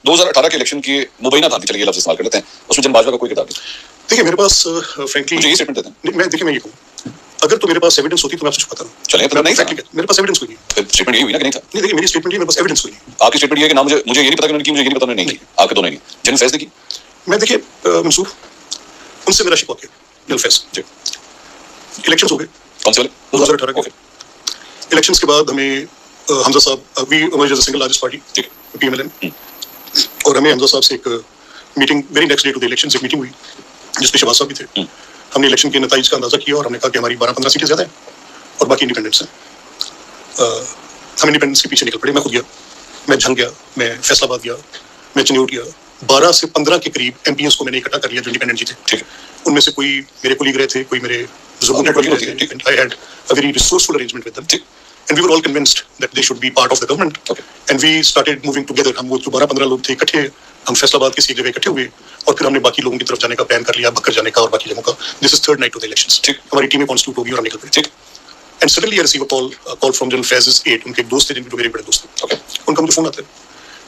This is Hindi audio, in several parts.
2018 के इलेक्शन की मुबैना भ्रांति चली, ये लफ्ज इस्तेमाल कर लेते हैं, उसमें जन बाजवा का कोई किरदार नहीं। देखिए मेरे पास फ्रैंकली मुझे ये स्टेटमेंट देते हैं। मैं देखिए मैं ये कहूँ, अगर तो मेरे पास एविडेंस होती तो मैं आपसे छुपाता ना। चलिए तो नहीं था, मेरे पास एविडेंस कोई नहीं। स्टेटमेंट यही हुई ना कि नहीं था। नहीं देखिए मेरी स्टेटमेंट ये, मेरे पास एविडेंस कोई नहीं। आपकी स्टेटमेंट ये है कि ना मुझे ये नहीं पता कि उन्होंने की, मुझे ये नहीं पता उन्होंने नहीं की, आपके दोनों नहीं। जिन फैसले की मैं देखिए मंसूर, उनसे मेरा शिकवा किया जिन फैसले जी। इलेक्शंस हो गए, कौन से वाले? 2018 के इलेक्शंस के बाद हमें हमजा साहब, we emerge as a single largest party ठीक पीएमएलएन, और हमें हमजा साहब से एक meeting very next day to the elections एक मीटिंग हुई जिसमें शहबाज साहब भी थे। हमने इलेक्शन के नतीजे का अंदाजा किया और हमने कहा कि हमारी 12-15 सीटें ज्यादा हैं और बाकी इंडिपेंडेंट्स हैं। हम इंडिपेंडेंस के पीछे निकल पड़े। मैं खुद गया, मैं झंग गया, मैं फैसलाबाद गया, मैं चन्योट गया। 12 से 15 के करीब एमपीएस को मैंने इकट्ठा कर लिया जो इंडिपेंडेंट जी थे। उनमें से कोई मेरे कोलीग रहे थे, कोई मेरे बुजुर्गों के। I had a very resourceful arrangement with them and we were all convinced that they should be part of the government. And we started moving together. हम वो 12-15 लोग थे इकट्ठे, हम फैसलाबाद किसी जगह इकट्ठे हुए और फिर हमने बाकी लोगों की तरफ जाने का प्लान कर लिया, बकर जाने का और बाकी जगहों का। This is third night of the elections. हमारी टीमें कॉन्स्टिट्यूट होगी और हम निकल पड़े। And suddenly I receive a call from General Faiz 8. उनके एक दोस्त थे जिनके मेरे बड़े दोस्त थे। उनका मुझे फोन आता है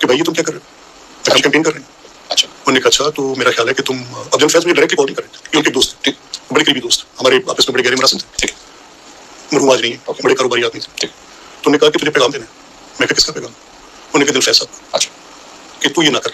कि भाई ये तुम क्या कर रहे हो? हम कैंपेन कर रहे हैं। अच्छा। उन्होंने कहा अच्छा, तो मेरा ख्याल है कि तुम, अब जनरल फैज मुझे डायरेक्टली कॉल नहीं कर रहे थे, उनके दोस्त थे, बड़े करीबी दोस्त, हमारे आपस में बड़े गहरे मरासिम थे। मरहूम आज नहीं है, बड़े कारोबारी आदमी थे। तो उन्होंने कहा कि तुझे पैगाम देना है। मैं कहा किसका पैगाम? उन्होंने कहा दिल फैज साहब, अच्छा, कि तू ये ना कर।